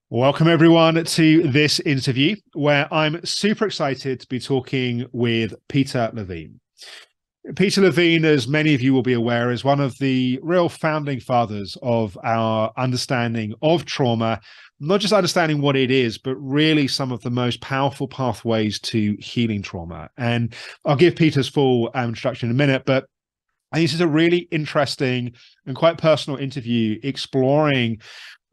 Welcome, everyone, to this interview where I'm super excited to be talking with Peter Levine. Peter Levine, as many of you will be aware, is one of the real founding fathers of our understanding of trauma, not just understanding what it is, but really some of the most powerful pathways to healing trauma. And I'll give Peter's full introduction in a minute, but I think this is a really interesting and quite personal interview exploring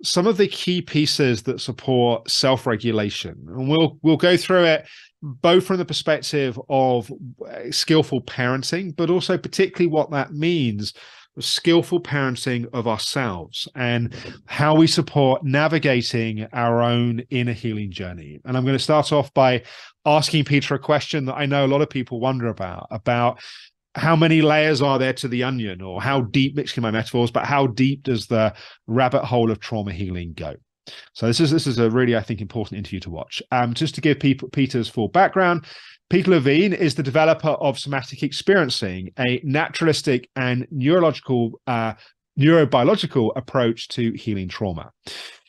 some of the key pieces that support self-regulation. And we'll go through it both from the perspective of skillful parenting, but also particularly what that means, skillful parenting of ourselves and how we support navigating our own inner healing journey. And I'm going to start off by asking Peter a question that I know a lot of people wonder about how many layers are there to the onion, or how deep, mixing my metaphors, but how deep does the rabbit hole of trauma healing go? So this is a really, I think, important interview to watch. Just to give Peter's full background, Peter Levine is the developer of Somatic Experiencing, a naturalistic and neurobiological approach to healing trauma.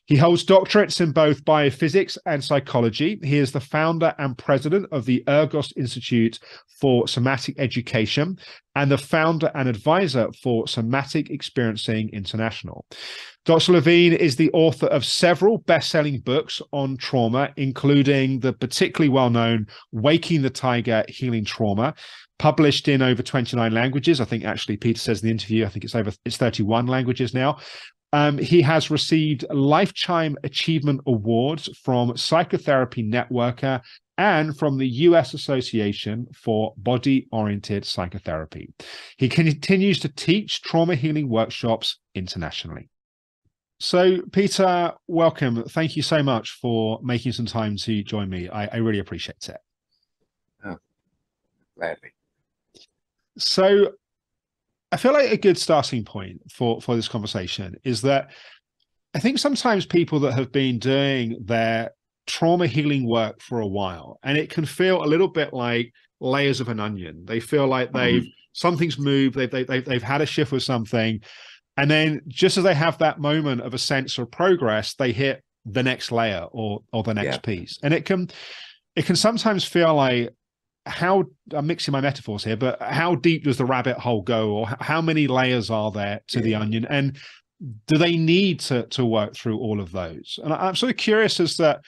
He holds doctorates in both biophysics and psychology. He is the founder and president of the Ergos Institute for Somatic Education and the founder and advisor for Somatic Experiencing International. Dr. Levine is the author of several best-selling books on trauma, including the particularly well-known Waking the Tiger, Healing Trauma, published in over 29 languages. I think actually Peter says in the interview, I think it's 31 languages now. He has received Lifetime Achievement Awards from Psychotherapy Networker and from the US Association for Body-Oriented Psychotherapy. He continues to teach trauma healing workshops internationally. So, Peter, welcome. Thank you so much for making some time to join me. I really appreciate it. Oh, gladly. So, I feel like a good starting point for this conversation is that I think sometimes people that have been doing their trauma healing work for a while, and it can feel a little bit like layers of an onion. They feel like something's moved, they've had a shift with something, and then just as they have that moment of a sense of progress, they hit the next layer or the next piece, and it can sometimes feel like, I'm mixing my metaphors here, but how deep does the rabbit hole go, or how many layers are there to the onion, and do they need to work through all of those? And I'm sort of curious as to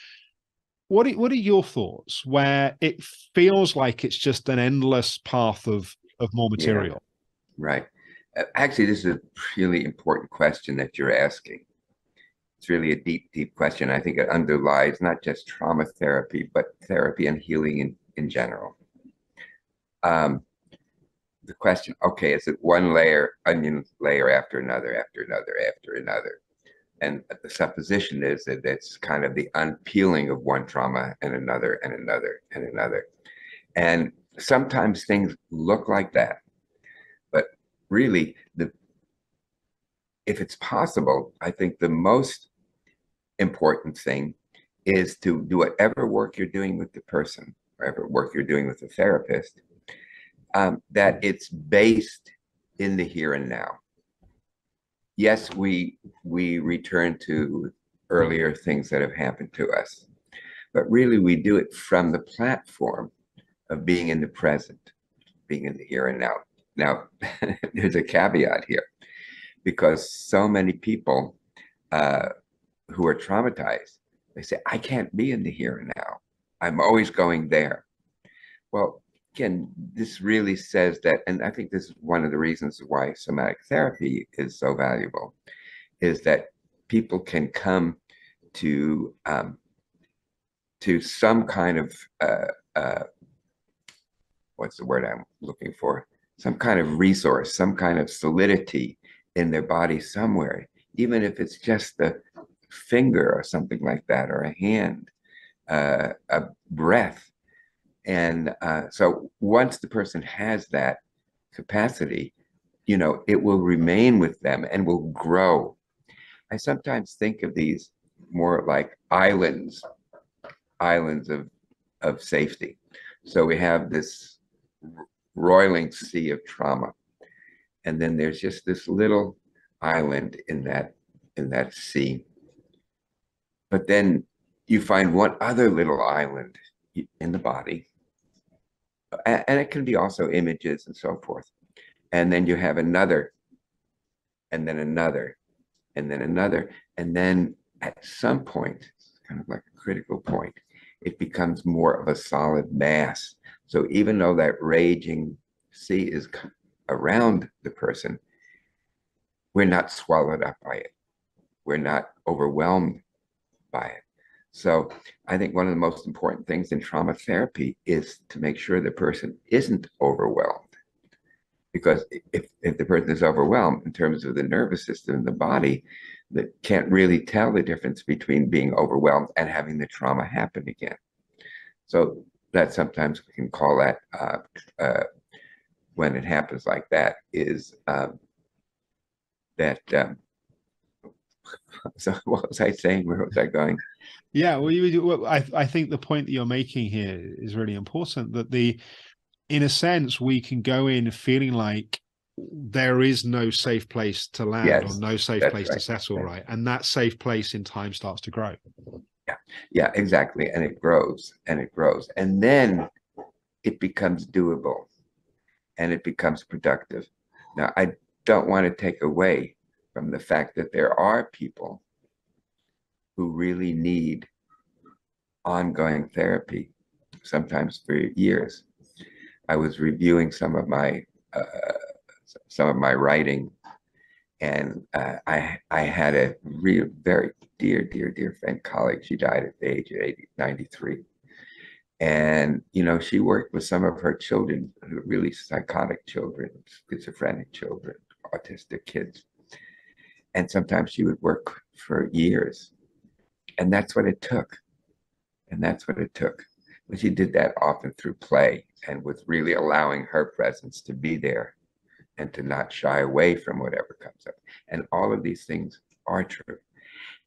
what are your thoughts where it feels like it's just an endless path of more material? Right. Actually, this is a really important question that you're asking. It's really a deep question. I think it underlies not just trauma therapy, but therapy and healing in general. The question, okay, is it one onion layer after another, after another, after another? And the supposition is that it's kind of the unpeeling of one trauma and another and another and another. And sometimes things look like that. But really, if it's possible, I think the most important thing is to do whatever work you're doing with the person, whatever work you're doing with the therapist, that it's based in the here and now. Yes, we return to earlier things that have happened to us, but really we do it from the platform of being in the present, being in the here and now. Now, there's a caveat here, because so many people who are traumatized, they say, I can't be in the here and now. I'm always going there. Well, again, this really says that, and I think this is one of the reasons why somatic therapy is so valuable, is that people can come to some kind of, what's the word I'm looking for? Some kind of resource, some kind of solidity in their body somewhere, even if it's just a finger or something like that, or a hand, a breath. And so once the person has that capacity, it will remain with them and will grow. I sometimes think of these more like islands of safety. So we have this roiling sea of trauma, and then there's just this little island in that sea. But then you find one other little island in the body, and it can be also images and so forth. And then you have another, and then another, and then another. And then at some point, kind of like a critical point, it becomes more of a solid mass. So even though that raging sea is around the person, we're not swallowed up by it. We're not overwhelmed by it. So I think one of the most important things in trauma therapy is to make sure the person isn't overwhelmed. Because if the person is overwhelmed in terms of the nervous system and the body, that can't really tell the difference between being overwhelmed and having the trauma happen again. So that sometimes we can call that, when it happens like that, is that, so what was I saying? Where was I going? Yeah, well, I think the point that you're making here is really important, that in a sense, we can go in feeling like there is no safe place to land, or no safe place to settle, right? And that safe place in time starts to grow. Yeah, exactly. And it grows and it grows. And then it becomes doable and it becomes productive. Now, I don't want to take away from the fact that there are people who really need ongoing therapy, sometimes for years. I was reviewing some of my writing, and I had a real, very dear friend, colleague. She died at the age of 93. And, she worked with some of her children, really psychotic children, schizophrenic children, autistic kids. And sometimes she would work for years. And that's what it took. And that's what it took. But she did that often through play and with really allowing her presence to be there and to not shy away from whatever comes up. And all of these things are true.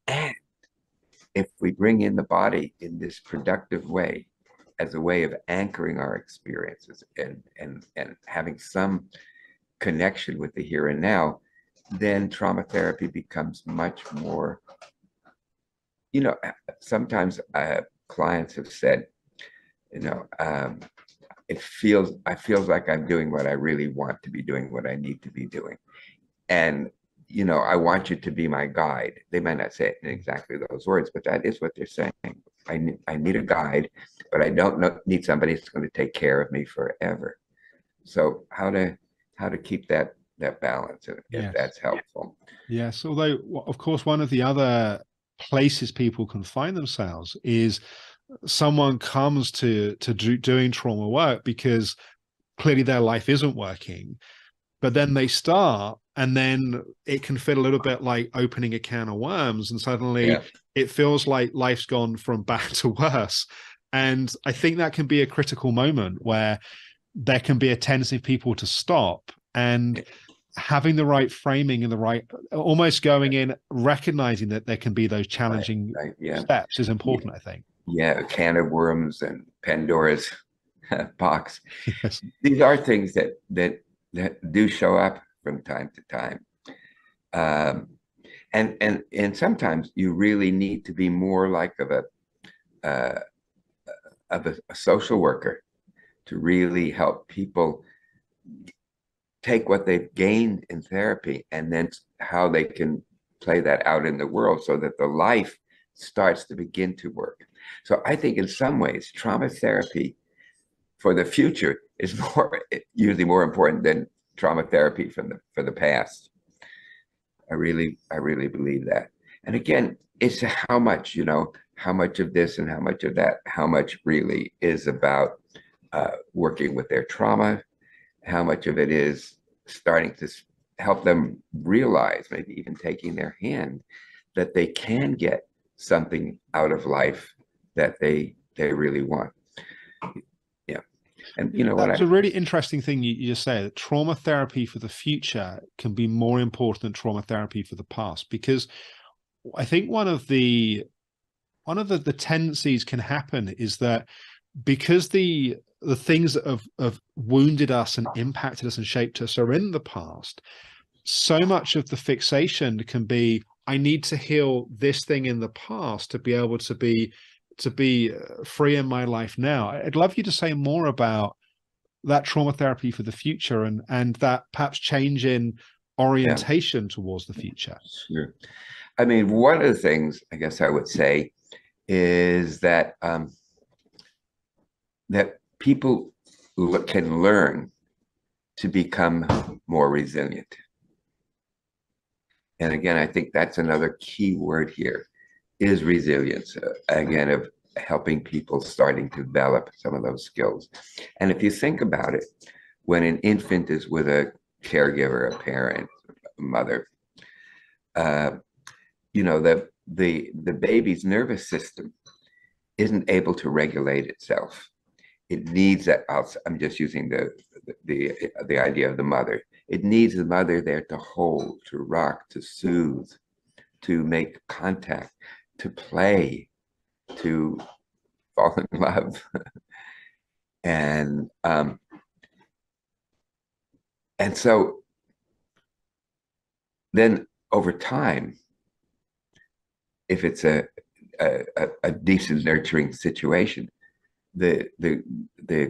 And if we bring in the body in this productive way, as a way of anchoring our experiences and having some connection with the here and now, then trauma therapy becomes much more, sometimes clients have said, I feel like I'm doing what I really want to be doing, what I need to be doing. And, I want you to be my guide. They might not say it in exactly those words, but that is what they're saying. I need a guide, but I don't need somebody that's going to take care of me forever. So how to keep that balance, if that's helpful. Yes, although of course one of the other places people can find themselves is someone comes to doing trauma work because clearly their life isn't working, but then they start, and then it can feel a little bit like opening a can of worms, and suddenly it feels like life's gone from bad to worse. And I think that can be a critical moment where there can be a tendency of people to stop, and having the right framing and the right, almost going in, recognizing that there can be those challenging steps is important, I think. Yeah, a can of worms and Pandora's box. Yes. These are things that do show up from time to time. And sometimes you really need to be more like a social worker to really help people take what they've gained in therapy and then how they can play that out in the world so that the life starts to begin to work. So I think in some ways, trauma therapy for the future is usually more important than trauma therapy for the past. I really believe that. And again, it's how much of this and how much of that, how much really is about working with their trauma, how much of it is starting to help them realize, maybe even taking their hand, that they can get something out of life that they really want. Yeah. And that's a really interesting thing you just say, that trauma therapy for the future can be more important than trauma therapy for the past, because I think one of the tendencies can happen is that because the things that have wounded us and impacted us and shaped us are in the past, so much of the fixation can be, I need to heal this thing in the past to be able to be free in my life now. I'd love you to say more about that trauma therapy for the future, and that perhaps change in orientation towards the future. Sure. I mean, one of the things I guess I would say is that that people can learn to become more resilient. And again, I think that's another key word here, is resilience. Again, of helping people starting to develop some of those skills. And if you think about it, when an infant is with a caregiver, a parent, a mother, you know, the baby's nervous system isn't able to regulate itself. It needs that. I'm just using the idea of the mother. It needs the mother there to hold, to rock, to soothe, to make contact, to play, to fall in love. And so then over time, if it's a decent nurturing situation, the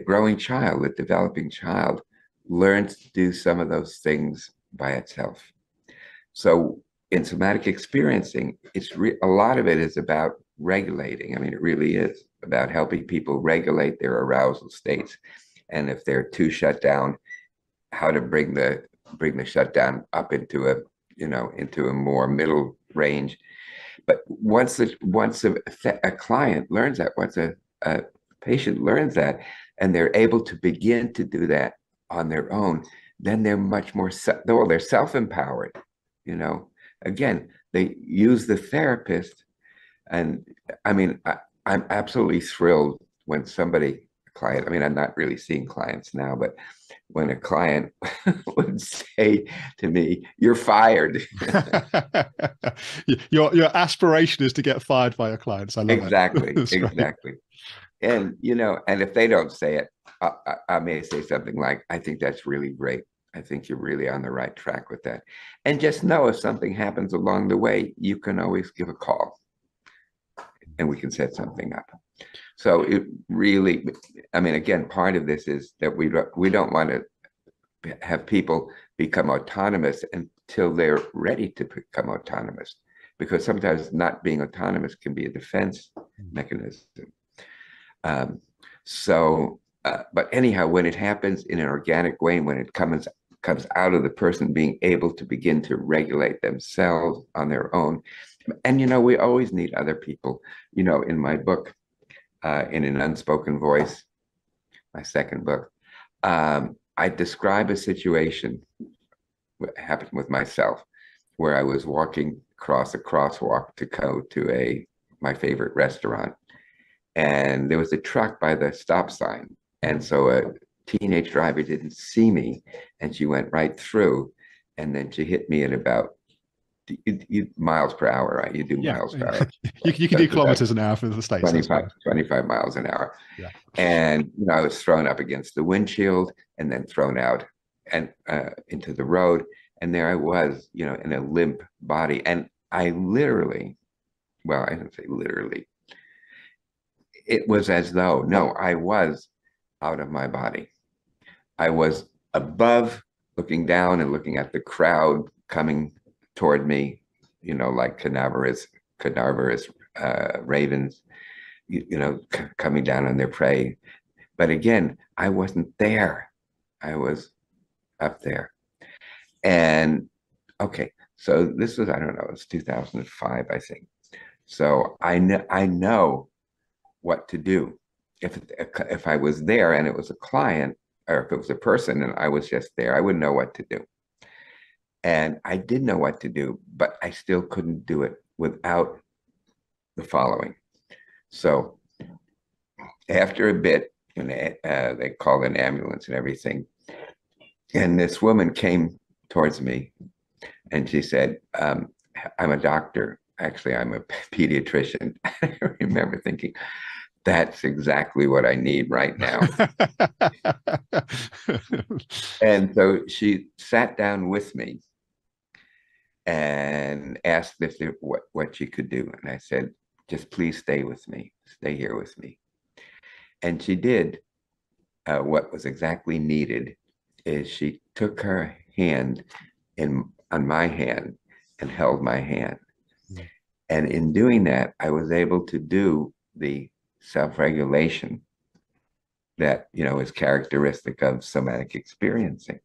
growing child, the developing child, learns to do some of those things by itself. So in somatic experiencing, a lot of it is about regulating. I mean, it really is about helping people regulate their arousal states. And if they're too shut down, how to bring the shutdown up into a more middle range. But once a client learns that, once a patient learns that, and they're able to begin to do that on their own, then they're much more, they're self-empowered. You know, again, they use the therapist. And I mean, I'm absolutely thrilled when a client, I mean, I'm not really seeing clients now, but when a client would say to me, "You're fired." Your aspiration is to get fired by your clients. I love exactly, it. exactly. Right. And you know, and if they don't say it, I may say something like, "I think that's really great. I think you're really on the right track with that." And just know if something happens along the way, you can always give a call, and we can set something up. So it really, I mean, again, part of this is that we don't want to have people become autonomous until they're ready to become autonomous, because sometimes not being autonomous can be a defense mechanism. But anyhow, when it happens in an organic way, when it comes out of the person being able to begin to regulate themselves on their own, and you know, we always need other people. You know, in my book, in an unspoken voice, my second book, I describe a situation that happened with myself, where I was walking across a crosswalk to go to my favorite restaurant, and there was a truck by the stop sign, and so a teenage driver didn't see me, and she went right through, and then she hit me at about miles per hour, right? You do miles per hour. you can do kilometers an hour for the States. 25 miles an hour. Yeah. And you know, I was thrown up against the windshield and then thrown out and into the road. And there I was, you know, in a limp body. And I literally, well, I didn't say literally, it was as though, no, I was out of my body. I was above, looking down and looking at the crowd coming toward me, you know, like cadaverous ravens, you know, coming down on their prey. But again, I wasn't there. I was up there. And okay, so this was, I don't know, it was 2005, I think. So I know what to do. If I was there and it was a client, or if it was a person and I was just there, I would know what to do. And I did know what to do, but I still couldn't do it without the following. So after a bit, they called an ambulance and everything. And this woman came towards me and she said, "I'm a doctor. Actually, I'm a pediatrician." I remember thinking, that's exactly what I need right now. And so she sat down with me. and asked if there, what she could do. And I said, just please stay with me, stay here with me. And she did. What was exactly needed is she took her hand on my hand and held my hand. Mm. And in doing that, I was able to do the self-regulation that, is characteristic of somatic experiencing.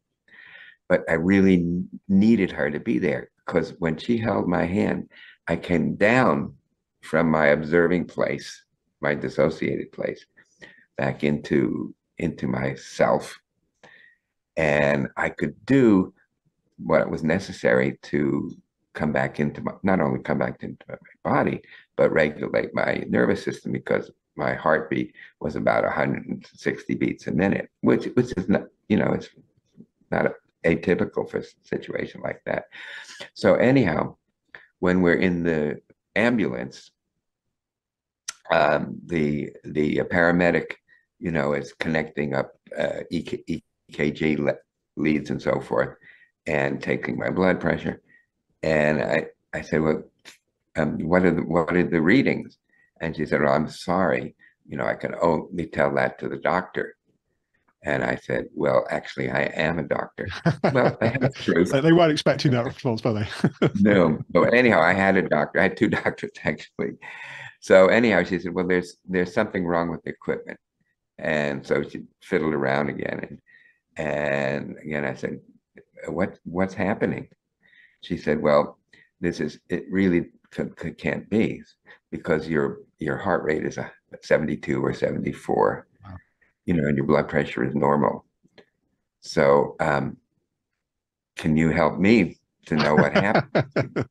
But I really needed her to be there, because when she held my hand, I came down from my observing place, my dissociated place, back into myself. And I could do what was necessary to come back into not only come back into my body, but regulate my nervous system, because my heartbeat was about 160 beats a minute, which is not, it's not atypical for a situation like that. So anyhow, when we're in the ambulance, the paramedic, is connecting up EKG leads and so forth, and taking my blood pressure. And I said, well, what are the readings? And she said, well, I'm sorry, I can only tell that to the doctor. And I said, well, actually, I am a doctor. Well, that's the truth. So they weren't expecting that response, were they? No, but anyhow, I had a doctor. I had two doctors, actually. So anyhow, she said, well, there's something wrong with the equipment. And so she fiddled around again. And again, I said, what's happening? She said, well, it really can't be, because your heart rate is 72 or 74. Wow. And your blood pressure is normal. So can you help me to know what happened?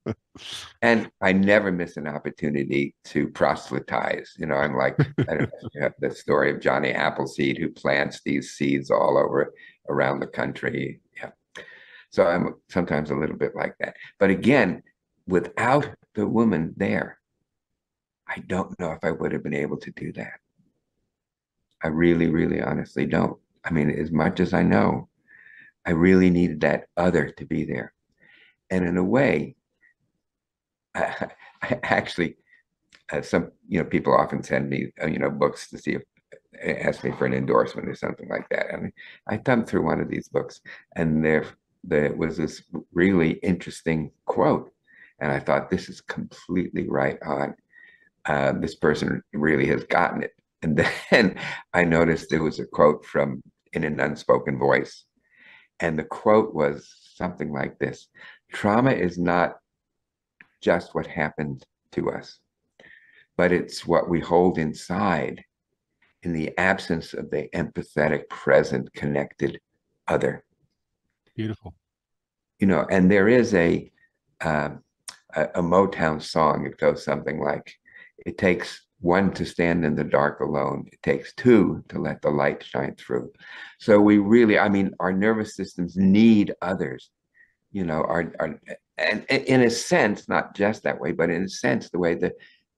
And I never miss an opportunity to proselytize. I'm like, I don't know if you have the story of Johnny Appleseed, who plants these seeds all over around the country. Yeah. So I'm sometimes a little bit like that. But again, without the woman there, I don't know if I would have been able to do that. I really, really honestly don't. I mean, as much as I know, I really needed that other to be there. And in a way, I actually, some, people often send me, books to see if, ask me for an endorsement or something like that. And I thumbed through one of these books, and there was this really interesting quote. And I thought, this is completely right on. This person really has gotten it. And then I noticed there was a quote from In an Unspoken Voice. And the quote was something like this: trauma is not just what happened to us, but it's what we hold inside in the absence of the empathetic, present, connected other. Beautiful. And there is a Motown song. It goes something like, it takes one to stand in the dark alone. It takes two to let the light shine through. So we really, I mean, our nervous systems need others, and in a sense, not just that way, but in a sense, the way the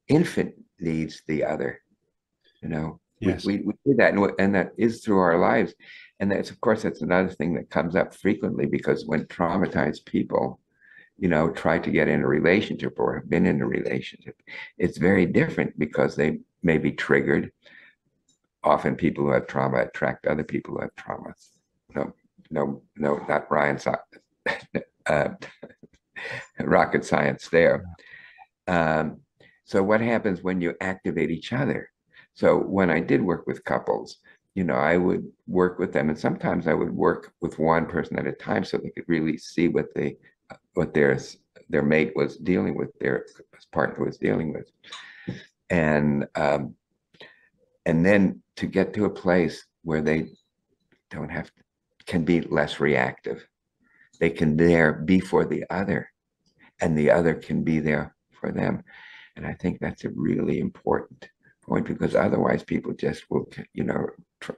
infant needs the other, Yes. we do that, and that is through our lives. And that's, of course, that's another thing that comes up frequently, because when traumatized people, try to get in a relationship or have been in a relationship, it's very different, because they may be triggered. Often people who have trauma attract other people who have trauma. No, not Brian, rocket science there. So what happens when you activate each other? So when I did work with couples, I would work with them, and sometimes I would work with one person at a time, so they could really see what their mate was dealing with, their partner was dealing with, and then to get to a place where they can be less reactive. They can be for the other, and the other can be there for them. And I think that's a really important point, because otherwise people just will,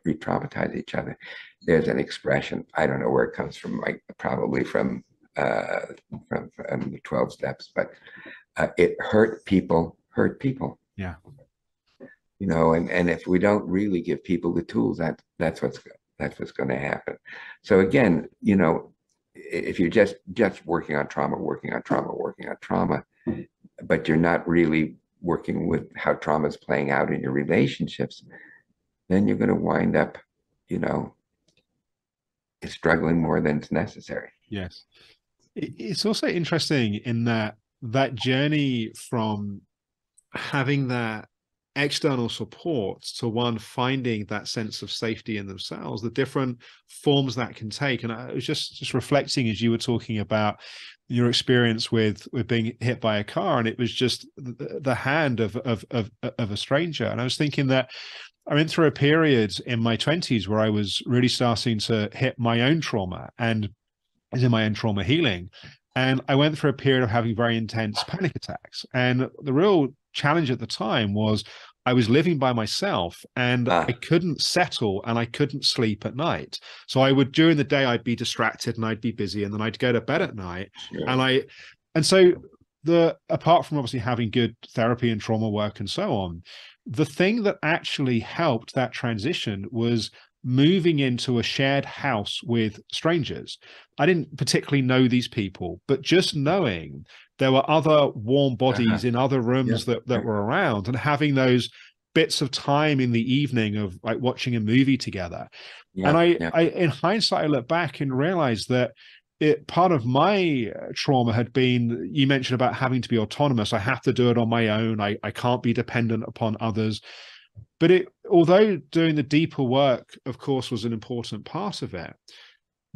re-traumatize each other. There's an expression, I don't know where it comes from, like probably from the 12 steps, but it hurt people. Yeah. And if we don't really give people the tools, that's what's going to happen. So again, if you're just working on trauma, but you're not really working with how trauma is playing out in your relationships, then you're going to wind up, you know, struggling more than it's necessary. Yes. It's also interesting in that journey from having that external support to one finding that sense of safety in themselves, the different forms that can take. And I was just reflecting as you were talking about your experience with being hit by a car, and it was just the hand of a stranger. And I was thinking that I went through a period in my 20s where I was really starting to hit my own trauma and is in my own trauma healing. And I went through a period of having very intense panic attacks. And the real challenge at the time was I was living by myself and I couldn't settle and I couldn't sleep at night. So I would, during the day, I'd be distracted and I'd be busy, and then I'd go to bed at night. Sure. And so apart from obviously having good therapy and trauma work and so on, the thing that actually helped that transition was moving into a shared house with strangers. I didn't particularly know these people, but just knowing there were other warm bodies in other rooms that were around, and having those bits of time in the evening of like watching a movie together. And I in hindsight, I look back and realize that part of my trauma had been, you mentioned about having to be autonomous. I have to do it on my own. I can't be dependent upon others. But although doing the deeper work, of course, was an important part of it,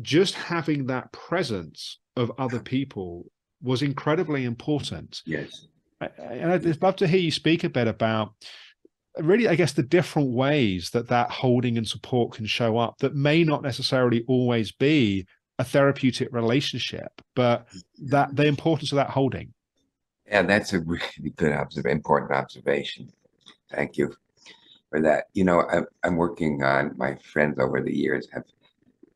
just having that presence of other people was incredibly important. Yes. And I'd love to hear you speak a bit about really, I guess, the different ways that holding and support can show up that may not necessarily always be a therapeutic relationship, but that the importance of that holding. Yeah, that's a really good important observation. Thank you for that. You know, I'm working on, my friends over the years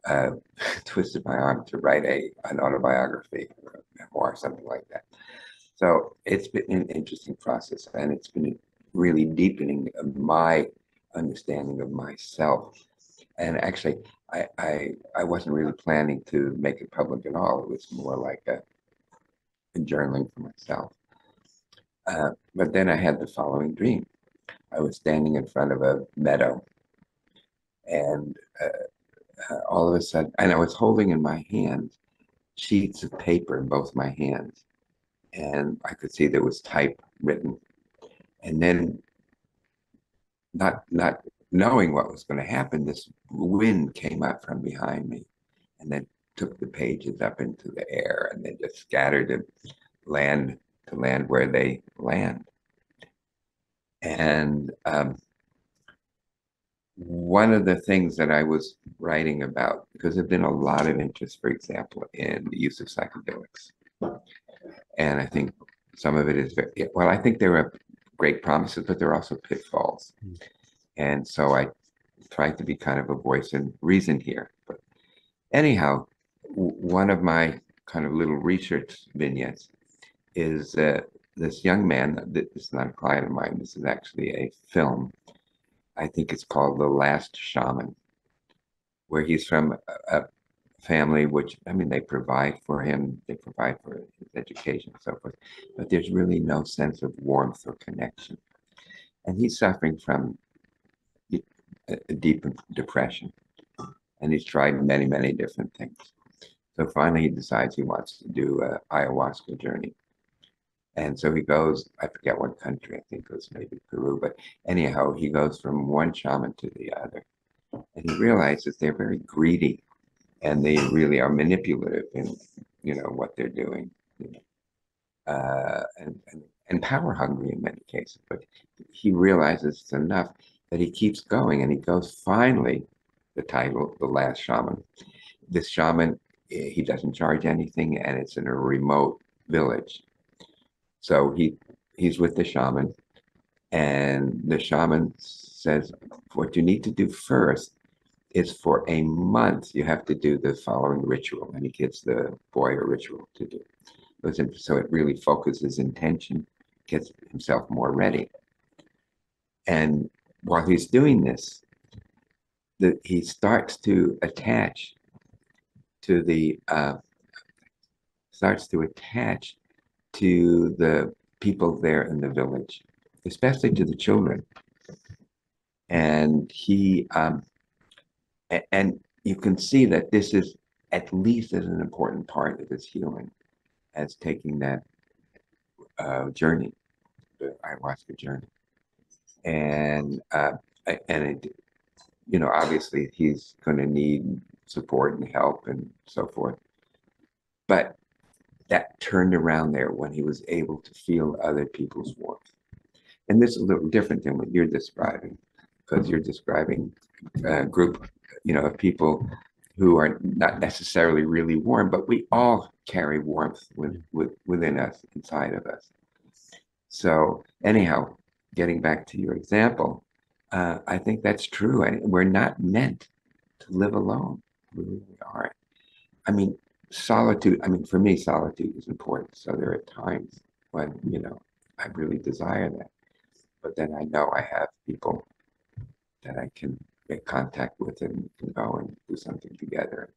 have twisted my arm to write an autobiography or a memoir, something like that. So it's been an interesting process, and it's been really deepening of my understanding of myself. And actually, I wasn't really planning to make it public at all. It was more like a journaling for myself. But then I had the following dream. I was standing in front of a meadow, and all of a sudden, and I was holding in my hands sheets of paper in both my hands, and I could see there was type written. And then, not knowing what was going to happen, this wind came up from behind me, and then took the pages up into the air, and then just scattered them land to land where they land. And one of the things that I was writing about, because there's been a lot of interest, for example, in the use of psychedelics. And I think some of it is very, well, I think there are great promises, but there are also pitfalls. And so I tried to be kind of a voice and reason here. But anyhow, one of my kind of little research vignettes is this young man. This is not a client of mine. This is actually a film. I think it's called The Last Shaman, where he's from a family which, I mean, they provide for him, they provide for his education and so forth, but there's really no sense of warmth or connection. And he's suffering from a deep depression, and he's tried many, many different things. So finally he decides he wants to do an ayahuasca journey. And so he goes, I forget what country, I think it was maybe Peru, but anyhow, he goes from one shaman to the other. And he realizes they're very greedy, and they really are manipulative in, you know, what they're doing, you know, and power hungry in many cases. But he realizes it's enough that he keeps going, and he goes, finally, the title, The Last Shaman. This shaman, he doesn't charge anything, and it's in a remote village. So he's with the shaman, and the shaman says, what you need to do first is, for a month, you have to do the following ritual. And he gives the boy a ritual to do. So it really focuses intention, gets himself more ready. And while he's doing this, he starts to attach to the starts to attach to the people there in the village, especially to the children. And and you can see that this is at least as an important part of his healing as taking that journey, the ayahuasca journey. And it, obviously he's going to need support and help and so forth. But that turned around there when he was able to feel other people's warmth. And this is a little different than what you're describing, because you're describing a group, of people who are not necessarily really warm, but we all carry warmth within us, inside of us. So anyhow, getting back to your example, I think that's true. We're not meant to live alone. We really aren't. I mean, solitude, for me, solitude is important. So there are times when, I really desire that. But then I know I have people that I can make contact with and can go and do something together,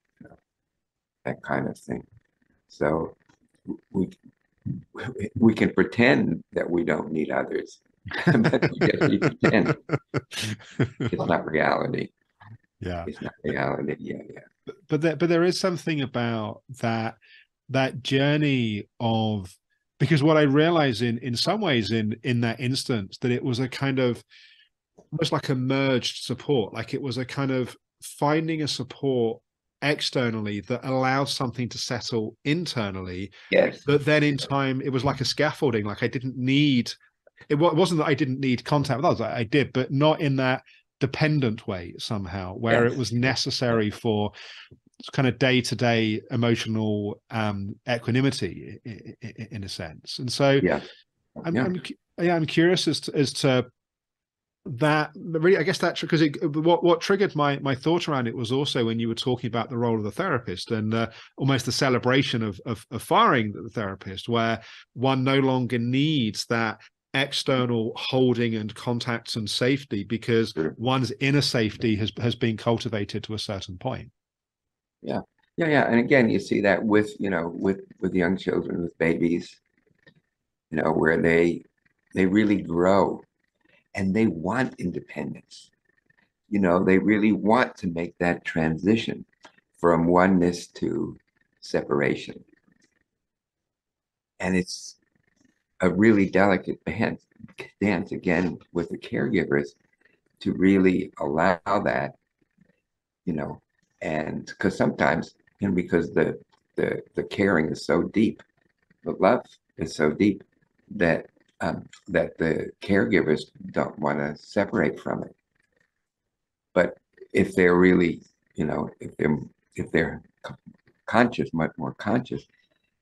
that kind of thing. So we can pretend that we don't need others, but we pretend. It's not reality. Yeah, it's not reality. Yeah. But there is something about that journey of, because what I realize in some ways in that instance, that it was a kind of almost like a merged support, like it was a kind of finding a support externally that allowed something to settle internally. Yes. But then in time, it was like a scaffolding. Like I didn't need, it wasn't that I didn't need contact with others. I did, but not in that dependent way somehow, where Yes. it was necessary for kind of day-to-day emotional equanimity in a sense. And so Yeah. I'm curious as to that. Really, I guess that, because what triggered my thought around it was also when you were talking about the role of the therapist and almost the celebration of firing the therapist, where one no longer needs that external holding and contacts and safety, because one's inner safety has been cultivated to a certain point. Yeah. And again, you see that with young children, with babies, where they really grow and they want independence. They really want to make that transition from oneness to separation. And it's a really delicate dance again with the caregivers to really allow that, and because sometimes, because the caring is so deep, the love is so deep that that the caregivers don't want to separate from it. But if they're really, if they're conscious, much more conscious,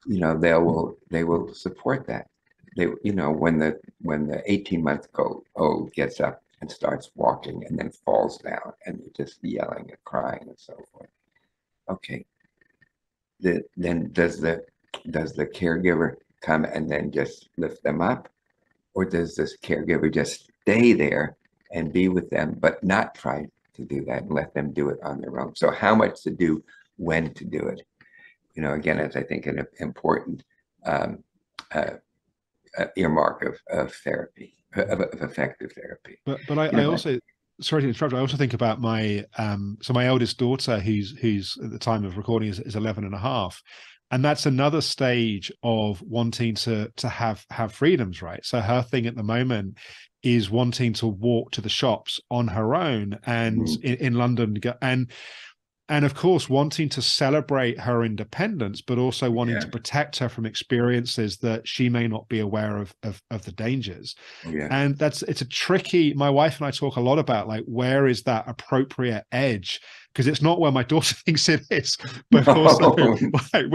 they will support that. They, when the 18-month-old gets up and starts walking and then falls down and you're just yelling and crying and so forth. Okay. Then does the caregiver come and then just lift them up? Or does this caregiver just stay there and be with them, but not try to do that and let them do it on their own? So how much to do, when to do it? Again, as I think an important earmark of therapy, of effective therapy. But I also, sorry to interrupt, I also think about my so my eldest daughter, who's at the time of recording is 11 and a half. And that's another stage of wanting to have freedoms, right? So her thing at the moment is wanting to walk to the shops on her own and in London, and of course wanting to celebrate her independence, but also wanting to protect her from experiences that she may not be aware of the dangers. And it's a tricky, my wife and I talk a lot about, like, where is that appropriate edge? Because it's not where my daughter thinks it is, but also like,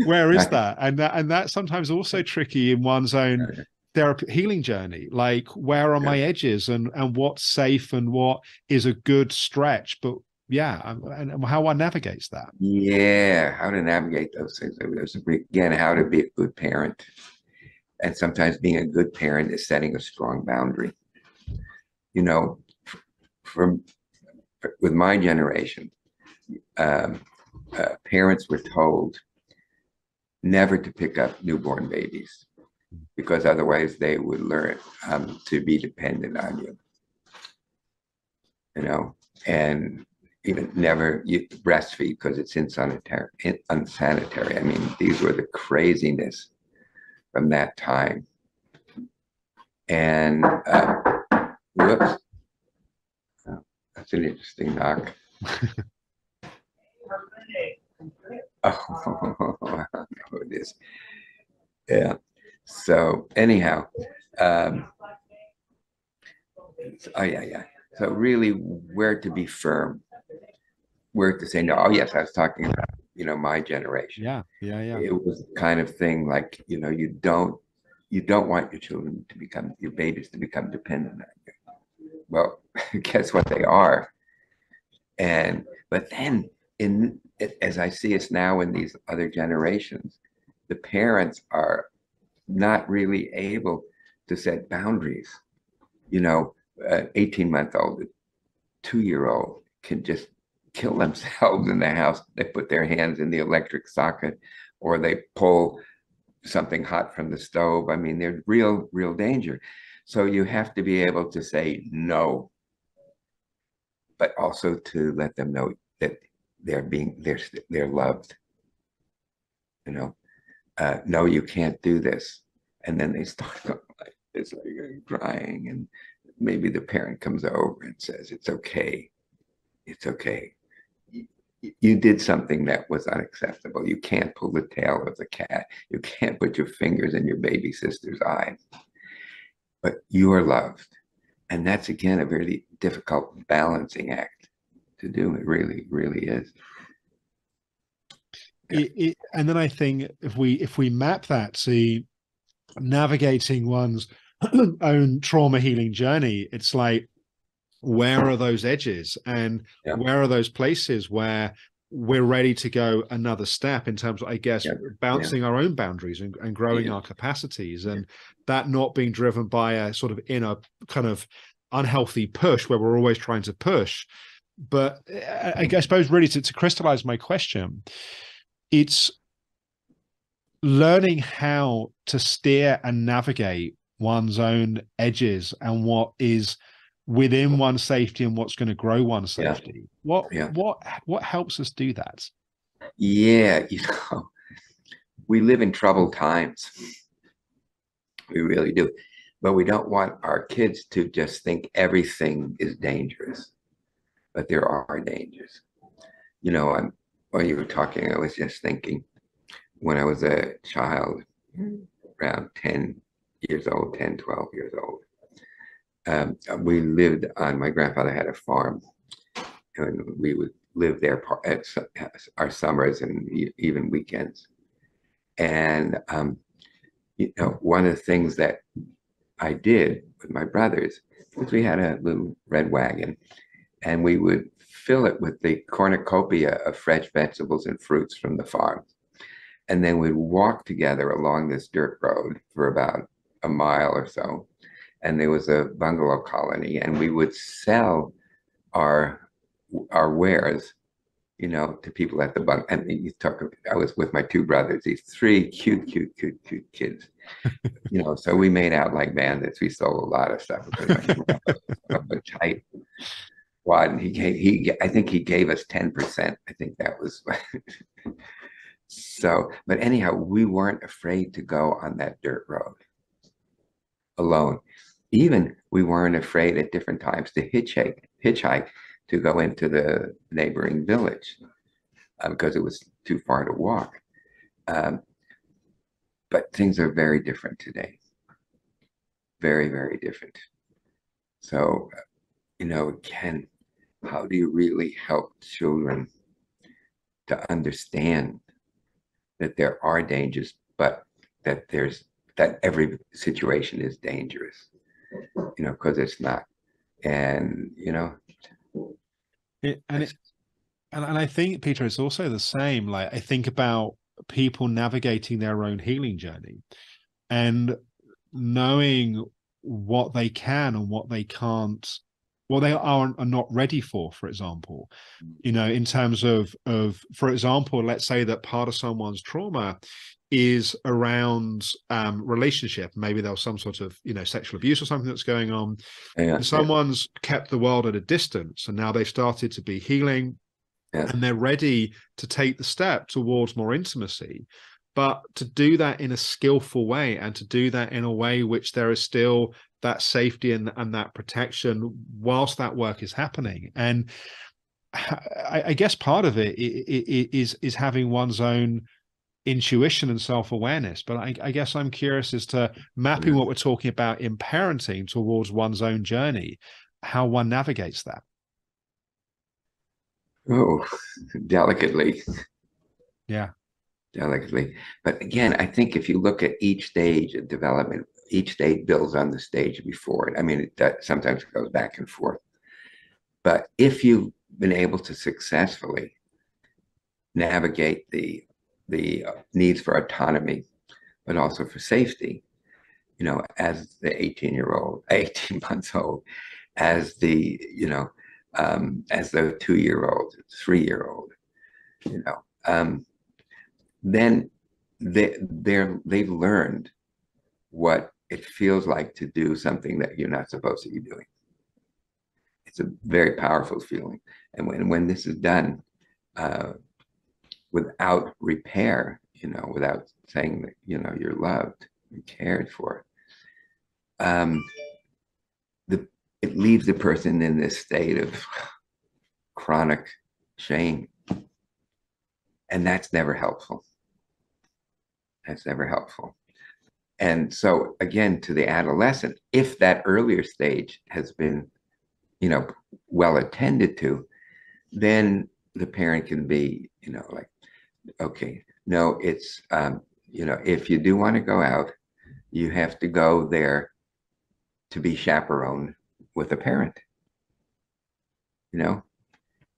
where is that? And that's sometimes also tricky in one's own therapy healing journey. Like, where are my edges, and what's safe and what is a good stretch? But and how one navigates that. How to navigate those things. Again, how to be a good parent. And sometimes being a good parent is setting a strong boundary. With my generation, parents were told, never to pick up newborn babies, because otherwise they would learn to be dependent on you, and even never breastfeed because it's unsanitary. I mean, these were the craziness from that time. And whoops, oh, that's an interesting knock. Oh, I don't know who it is. Yeah. So anyhow, oh yeah. So really, where to be firm, where to say no. Oh yes, I was talking about my generation. Yeah. It was the kind of thing like you don't want your babies to become dependent on you. Well, guess what they are. But then as I see us now in these other generations, the parents are not really able to set boundaries. An 18-month-old, 2-year-old can just kill themselves in the house. They put their hands in the electric socket, or they pull something hot from the stove. I mean, there's real danger. So you have to be able to say no, but also to let them know that they're loved. No, you can't do this. And then they start going like this, like crying, and maybe the parent comes over and says, "It's okay. It's okay. You did something that was unacceptable. You can't pull the tail of the cat. You can't put your fingers in your baby sister's eyes, but you are loved." And that's, again, a very difficult balancing act to do. It really is. Yeah. And then I think if we map that to navigating one's own trauma healing journey, it's like, where are those edges, and where are those places where we're ready to go another step in terms of, I guess, bouncing our own boundaries and growing our capacities, and that not being driven by a sort of inner kind of unhealthy push where we're always trying to push. But I suppose really to crystallize my question, it's learning how to steer and navigate one's own edges and what is within one's safety and what's going to grow one's safety. What helps us do that? Yeah, we live in troubled times. We really do. But we don't want our kids to just think everything is dangerous. But there are dangers. While you were talking, I was just thinking, when I was a child, around 10 years old, 10, 12 years old, we lived on, my grandfather had a farm, and we would live there at our summers and even weekends. And, one of the things that I did with my brothers was we had a little red wagon, and we would fill it with the cornucopia of fresh vegetables and fruits from the farm. And then we'd walk together along this dirt road for about a mile or so. And there was a bungalow colony, and we would sell our wares, to people at the bungalow. And I was with my two brothers, these three cute kids. So we made out like bandits. We sold a lot of stuff. A tight wad, and I think he gave us 10%. I think that was so. But anyhow, we weren't afraid to go on that dirt road alone. Even we weren't afraid at different times to hitchhike to go into the neighboring village because it was too far to walk. But things are very different today. Very different. So, again, how do you really help children to understand that there are dangers, but that every situation is dangerous, because it's not. And, and I think, Peter, it's also the same. Like, I think about people navigating their own healing journey and knowing what they can and what they can't what they are not ready for example, in terms of, for example, let's say that part of someone's trauma is around relationship. Maybe there was some sort of, sexual abuse or something that's going on. Yeah, And someone's kept the world at a distance, and now they've started to be healing, yeah, and they're ready to take the step towards more intimacy. But to do that in a skillful way, and to do that in a way which there is still that safety and that protection whilst that work is happening. And I guess part of it is having one's own intuition and self-awareness. But I guess I'm curious as to mapping what we're talking about in parenting towards one's own journey, how one navigates that. Oh, delicately. Yeah. Delicately. But again, I think if you look at each stage of development, each stage builds on the stage before it. I mean, that sometimes goes back and forth. But if you've been able to successfully navigate the needs for autonomy, but also for safety, as the 18 months old, as the, as the 2-year-old, 3-year-old, then they've learned what it feels like to do something that you're not supposed to be doing. It's a very powerful feeling. And when this is done without repair, without saying that, you're loved and cared for, it leaves the person in this state of chronic shame. And that's never helpful. That's never helpful. And so again, to the adolescent, if that earlier stage has been, well attended to, then the parent can be, like, okay, no, it's, if you do want to go out, you have to go there to be chaperoned with a parent,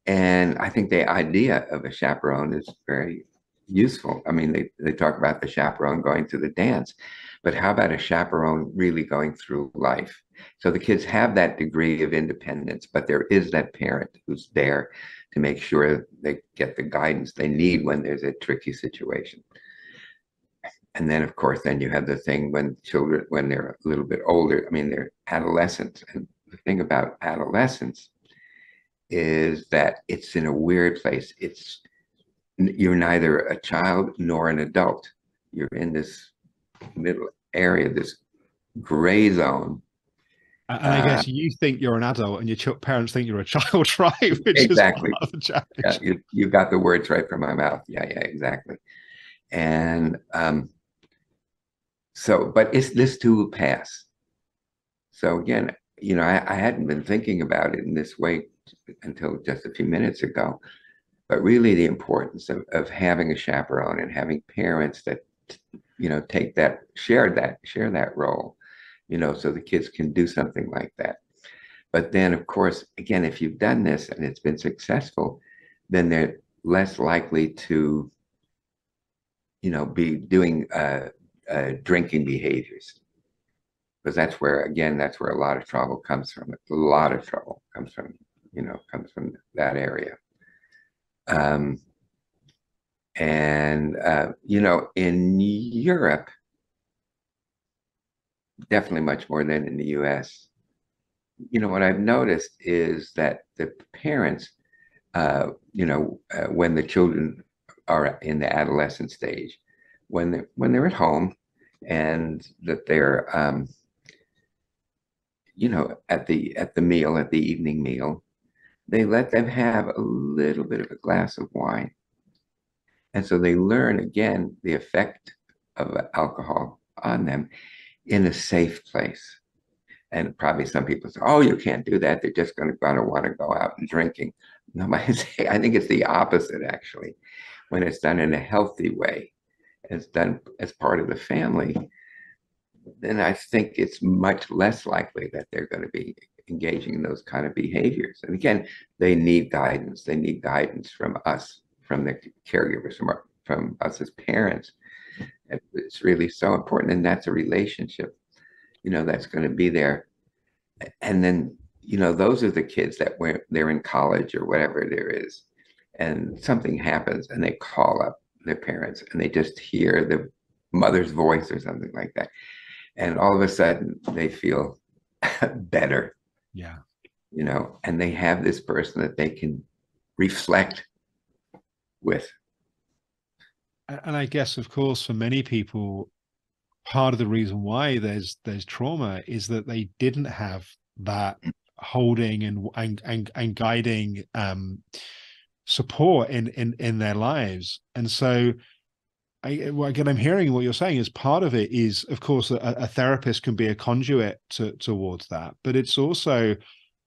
And I think the idea of a chaperone is very useful. I mean, they talk about the chaperone going to the dance, but how about a chaperone really going through life? So the kids have that degree of independence, but there is that parent who's there to make sure they get the guidance they need when there's a tricky situation. And then, of course, then you have the thing when children, when they're a little bit older, I mean, they're adolescents. And the thing about adolescence is that it's in a weird place. You're neither a child nor an adult. You're in this middle area, this gray zone. And I guess you think you're an adult and your parents think you're a child, right? Which exactly. is part of the challenge. Yeah, you got the words right from my mouth. Yeah, exactly. And but this too will pass. So again, I hadn't been thinking about it in this way until just a few minutes ago. But really the importance of having a chaperone and having parents that, take that, share that role, so the kids can do something like that. But then, of course, again, if you've done this and it's been successful, then they're less likely to, be doing drinking behaviors. Because that's where a lot of trouble comes from. A lot of trouble comes from that area. In Europe, definitely much more than in the US, what I've noticed is that the parents, when the children are in the adolescent stage, when they're at home, and that they're, at the evening meal, they let them have a little bit of a glass of wine. And so they learn, again, the effect of alcohol on them in a safe place. And probably some people say, oh, you can't do that. They're just going to want to go out and drinking. No, I think it's the opposite, actually. When it's done in a healthy way, it's done as part of the family, then I think it's much less likely that they're going to be engaging in those kind of behaviors. And again, they need guidance. They need guidance from us, from the caregivers, from us as parents. It's really so important. And that's a relationship, that's going to be there. And then, those are the kids that they're in college or whatever there is, and something happens and they call up their parents and they just hear the mother's voice or something like that. And all of a sudden they feel better, Yeah. And they have this person that they can reflect with. And I guess, of course, for many people, part of the reason why there's trauma is that they didn't have that holding and guiding support in their lives. And so again, I'm hearing what you're saying is part of it is, of course, a therapist can be a conduit towards that, but it's also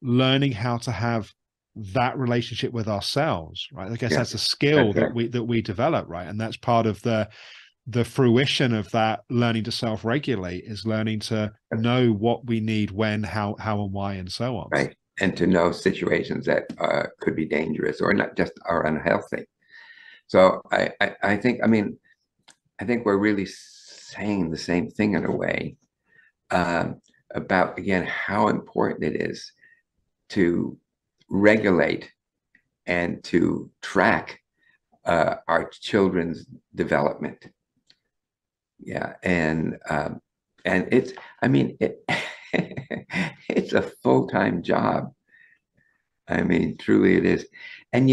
learning how to have that relationship with ourselves, right? I guess that's a skill that we develop, right? And that's part of the fruition of that learning to self-regulate, is learning to know what we need, when, how and why, and so on. Right. And to know situations that could be dangerous or not just are unhealthy. So I think we're really saying the same thing in a way, about, again, how important it is to regulate and to track our children's development. Yeah. And it's, it's a full-time job. Truly it is. And,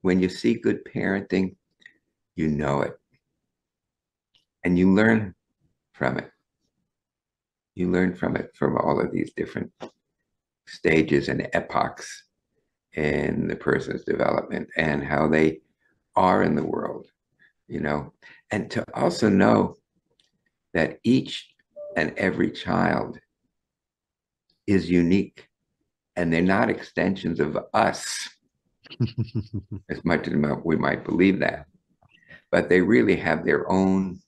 when you see good parenting, you know it. And you learn from it. You learn from it, from all of these different stages and epochs in the person's development and how they are in the world, and to also know that each and every child is unique and they're not extensions of us, as much as we might believe that, but they really have their own.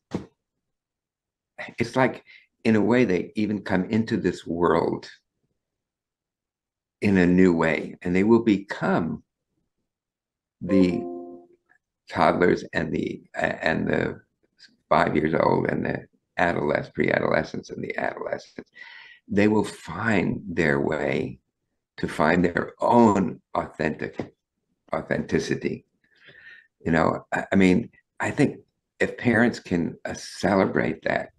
It's like, in a way, they even come into this world in a new way, and they will become the toddlers and the 5 years old and the pre-adolescents and the adolescents. They will find their way to find their own authenticity. I think if parents can celebrate that,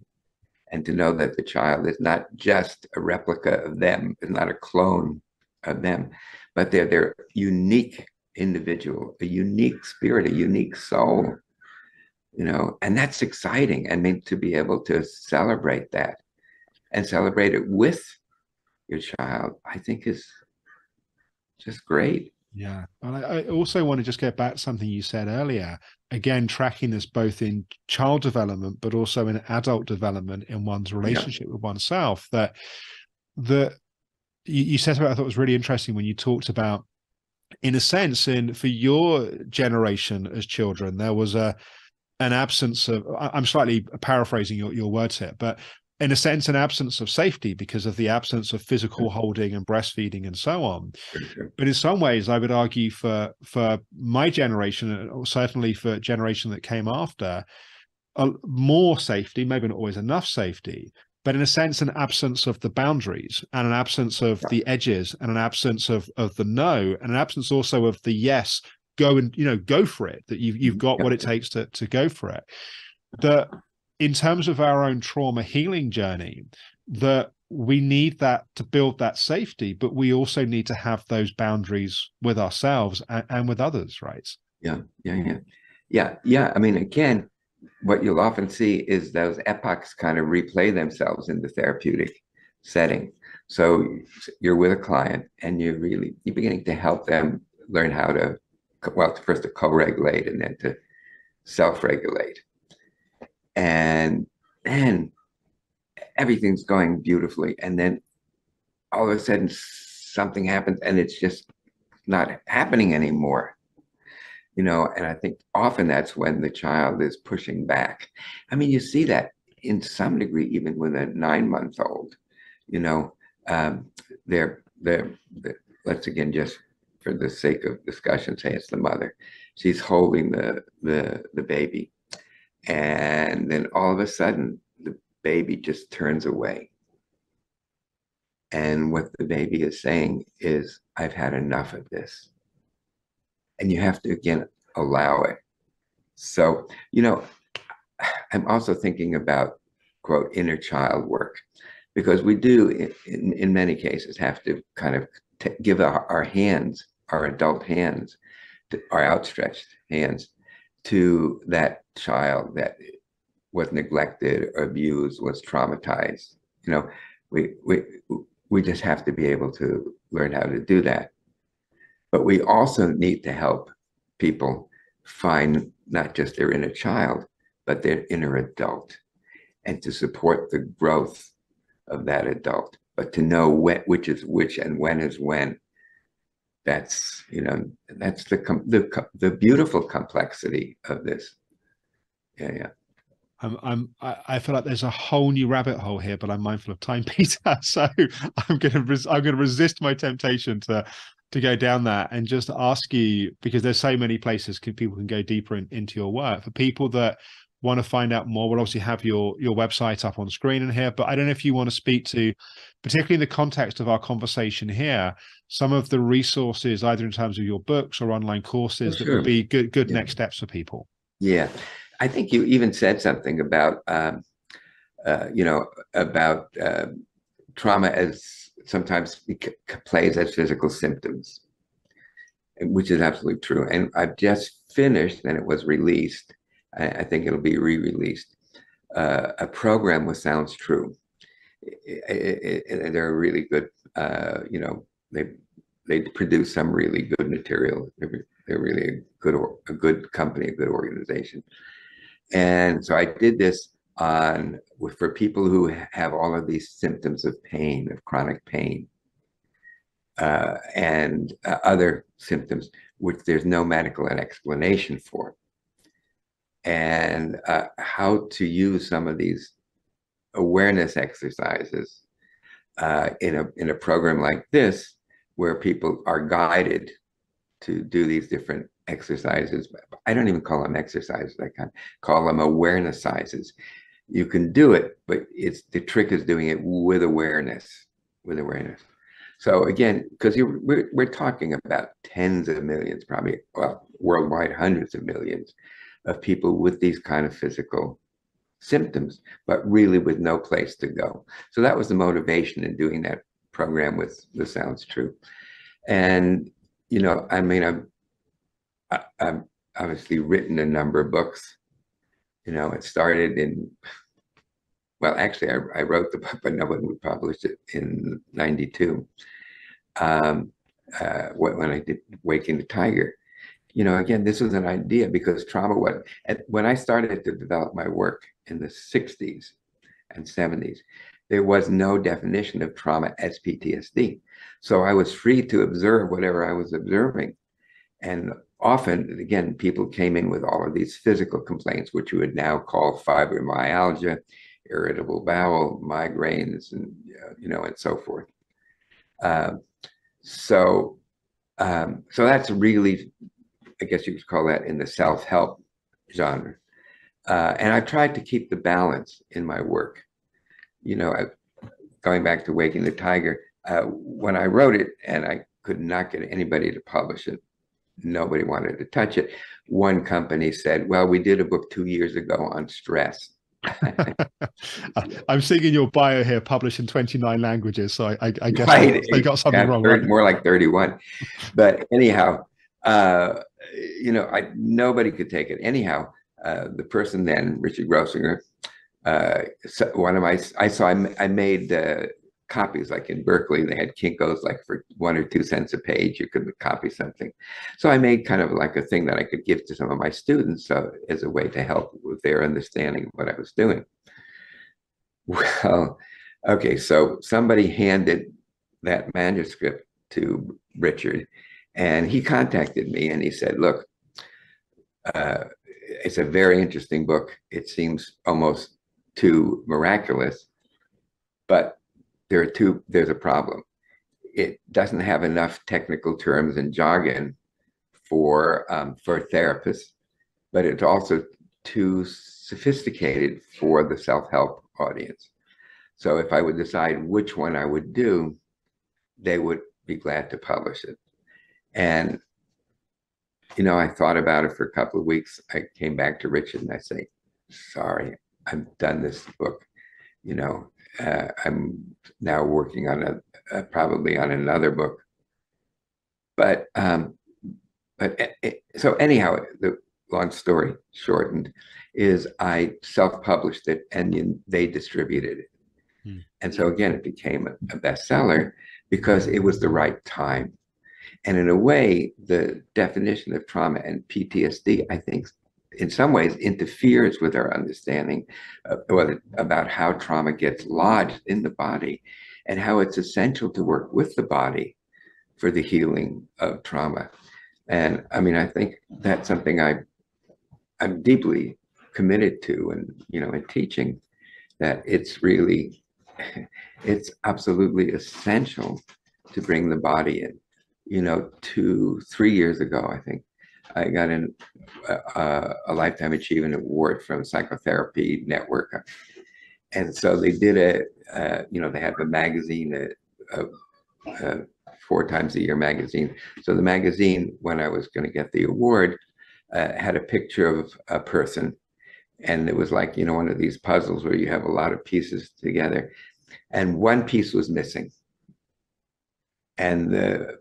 and to know that the child is not just a replica of them, is not a clone of them, but they're their unique individual, a unique spirit, a unique soul, and that's exciting. To be able to celebrate that and celebrate it with your child, I think is just great. Yeah. And I also want to just get back to something you said earlier, again, tracking this both in child development, but also in adult development in one's relationship with oneself, that you said something I thought was really interesting when you talked about, in a sense, for your generation as children, there was an absence of, I'm slightly paraphrasing your words here, but in a sense, an absence of safety because of the absence of physical holding and breastfeeding and so on. But in some ways, I would argue for my generation, or certainly for a generation that came after, more safety, maybe not always enough safety, but in a sense, an absence of the boundaries and an absence of the edges and an absence of the no, and an absence also of the yes, go and, go for it, that you've got what it takes to go for it. That in terms of our own trauma healing journey, that we need that to build that safety, but we also need to have those boundaries with ourselves and with others, right? Yeah. Again, what you'll often see is those epochs kind of replay themselves in the therapeutic setting. So you're with a client and you're beginning to help them learn how to, first to co-regulate and then to self-regulate. And then everything's going beautifully. And then all of a sudden something happens and it's just not happening anymore. And I think often that's when the child is pushing back. You see that in some degree, even with a 9-month-old, let's again, just for the sake of discussion, say it's the mother. She's holding the baby. And then all of a sudden, the baby just turns away. And what the baby is saying is, I've had enough of this. And you have to, again, allow it. So, I'm also thinking about, quote, inner child work, because we do, in many cases, have to kind of give our hands, our adult hands, our outstretched hands, to that child that was neglected or abused, was traumatized. We just have to be able to learn how to do that. But we also need to help people find not just their inner child, but their inner adult, and to support the growth of that adult. But to know which is which and when is when. That's the beautiful complexity of this. Yeah. I feel like there's a whole new rabbit hole here, but I'm mindful of time, Peter. So I'm gonna resist my temptation to go down that and just ask you, because there's so many places people can go deeper into your work. For people that want to find out more, we'll obviously have your website up on screen in here, but I don't know if you want to speak to, particularly in the context of our conversation here, some of the resources, either in terms of your books or online courses, that would be good next steps for people. Yeah. I think you even said something about, about trauma as sometimes plays as physical symptoms, which is absolutely true. And I've just finished, and it was released, I think it'll be re-released, a program with Sounds True. They're really good, they produce some really good material. They're really a good company, a good organization. And so I did this for people who have all of these symptoms of pain, of chronic pain, and other symptoms which there's no medical explanation for, and how to use some of these awareness exercises in a program like this, where people are guided to do these different exercises. I don't even call them exercises. I kind of call them awareness sizes. You can do it, but the trick is doing it with awareness. So again, because we're talking about tens of millions, probably, well, worldwide, hundreds of millions of people with these kind of physical symptoms, but really with no place to go. So that was the motivation in doing that program with the Sounds True. And I mean, I've obviously written a number of books. It started well, actually, I wrote the book, but no one would publish it in '92. When I did Waking the Tiger. Again, this was an idea because trauma when I started to develop my work in the '60s and '70s, there was no definition of trauma as PTSD. So I was free to observe whatever I was observing. And often, again, people came in with all of these physical complaints, which you would now call fibromyalgia, irritable bowel, migraines, and and so forth. So that's really, I guess you could call that in the self-help genre. And I've tried to keep the balance in my work. Going back to Waking the Tiger, when I wrote it, and I could not get anybody to publish it, nobody wanted to touch it. One company said, well, we did a book 2 years ago on stress. I'm seeing in your bio here, published in 29 languages. So I guess right. they got something wrong. Right? More like 31. But anyhow, nobody could take it. Anyhow, the person then, Richard Grossinger, I made copies, like in Berkeley, they had Kinkos, like for 1 or 2 cents a page, you could copy something. So I made kind of like a thing that I could give to some of my students, as a way to help with their understanding of what I was doing. Well, okay, so somebody handed that manuscript to Richard, and he contacted me and he said, look, it's a very interesting book. It seems almost too miraculous, but there's a problem. It doesn't have enough technical terms and jargon for therapists, but it's also too sophisticated for the self-help audience. So if I would decide which one I would do, they would be glad to publish it. And, I thought about it for a couple of weeks. I came back to Richard and I say, sorry, I've done this book. I'm now working on probably on another book. So anyhow, the long story shortened is I self-published it and they distributed it. And so again, it became a bestseller because it was the right time. And in a way, the definition of trauma and PTSD, I think, in some ways interferes with our understanding about how trauma gets lodged in the body and how it's essential to work with the body for the healing of trauma. And I mean, I think that's something I'm deeply committed to, and in teaching, that it's absolutely essential to bring the body in. 3 years ago, I think I got a Lifetime Achievement Award from Psychotherapy Network. And so they did they have a magazine, a 4 times a year magazine. So the magazine, when I was going to get the award, had a picture of a person. And it was like, one of these puzzles where you have a lot of pieces together. And one piece was missing. And the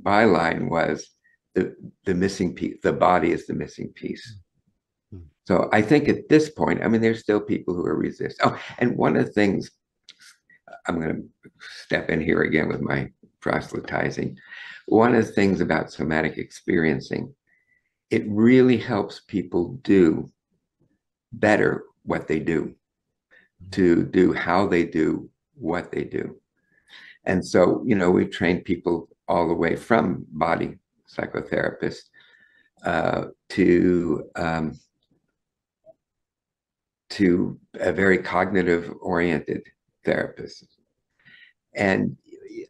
byline was the missing piece, the body is the missing piece. So I think at this point, I mean, there's still people who are resisting. Oh, and one of the things, I'm going to step in here again with my proselytizing. One of the things about somatic experiencing, it really helps people do better what they do, to do how they do what they do. And so, we've trained people all the way from body psychotherapists to a very cognitive oriented therapist. And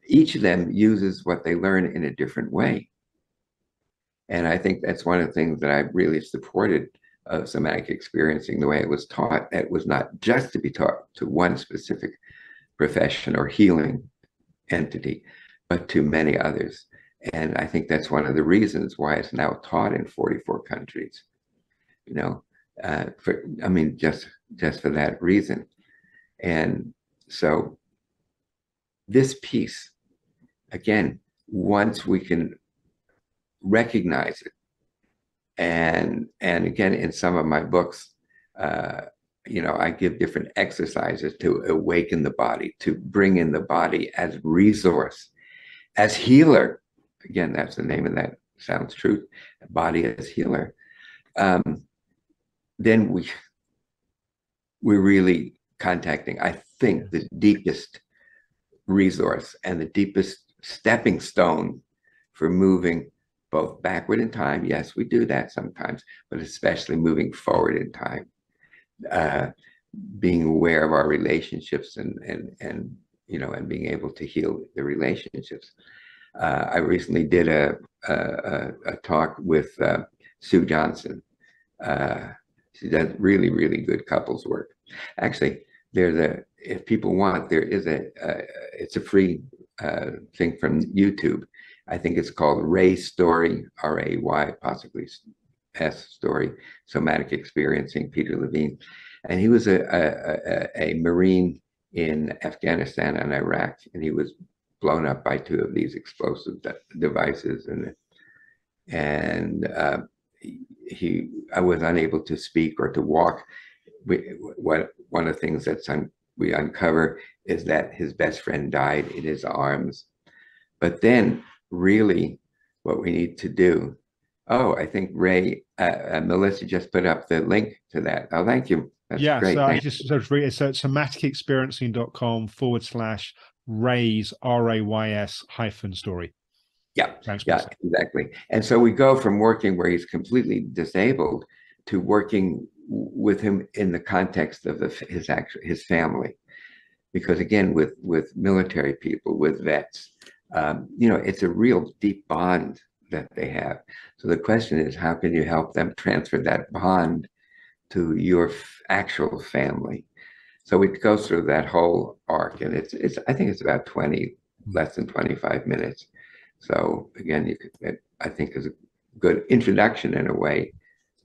each of them uses what they learn in a different way. And I think that's one of the things that I really supported of somatic experiencing, the way it was taught. It was not just to be taught to one specific profession or healing entity, but to many others. And I think that's one of the reasons why it's now taught in 44 countries, just for that reason. And so this piece, again, once we can recognize it, and again, in some of my books, I give different exercises to awaken the body, to bring in the body as resource, as healer. Again, that's the name of that. Sounds true. Body as healer. Then we're really contacting, I think, the deepest resource and the deepest stepping stone for moving both backward in time. Yes, we do that sometimes, but especially moving forward in time. Being aware of our relationships and being able to heal the relationships. I recently did a talk with Sue Johnson. She does really, really good couples work. Actually, if people want, it's a free thing from YouTube. I think it's called Ray Story, R-A-Y, possibly S Story, Somatic Experiencing, Peter Levine. And he was a Marine in Afghanistan and Iraq, and he was blown up by 2 of these explosive devices. I was unable to speak or to walk. One of the things we uncover is that his best friend died in his arms. But then really what we need to do, I think Ray, Melissa just put up the link to that. Oh, thank you. That's great. So I just sort of read it. So it's somaticexperiencing.com/Rays, R-A-Y-S -story. Yeah, exactly. And so we go from working where he's completely disabled to working with him in the context of his family. Because again, with military people, with vets, it's a real deep bond that they have. So the question is, how can you help them transfer that bond to your actual family? So it goes through that whole arc, and it's I think it's about 20, less than 25 minutes. So again, I think is a good introduction in a way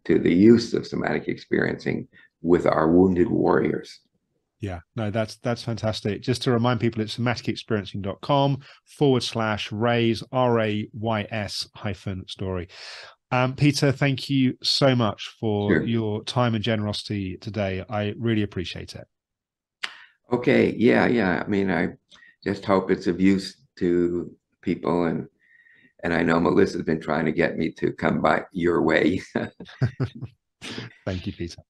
to the use of somatic experiencing with our wounded warriors. Yeah, no, that's fantastic. Just to remind people, it's somaticexperiencing.com/rays, RAYS -story. Peter, thank you so much for your time and generosity today. I really appreciate it. Okay, yeah. I mean, I just hope it's of use to people, and I know Melissa's been trying to get me to come by your way. Thank you, Peter.